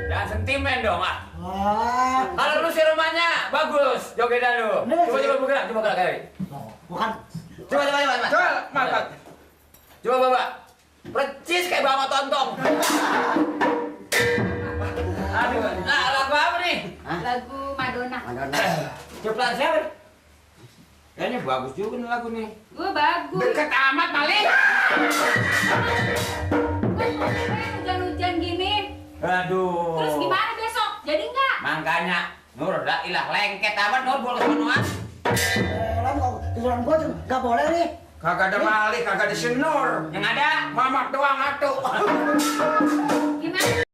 Jangan sentimen dong, ah. Kalau lu si rumahnya bagus, jogetan lu. Coba gerak kali. Bukan. Coba, Mas. Coba, Bapak. Percis kayak bawa tontong. Aduh, nah, lagu apa nih? Lagu Madonna. Ciptaan siapa? Kayaknya bagus juga nih lagu nih. Gue bagus. Deket amat, Malik. Hujan-hujan gini. Aduh. Terus gimana besok? Jadi nggak? Makanya, Nur, udah ilah lengket amat, Nur, boleh kesonoan. Kesuruhan gua tuh nggak boleh nih. Kagak ada Malik, kagak ada si Nur. Yang ada, Mamak doang atuh. Gimana?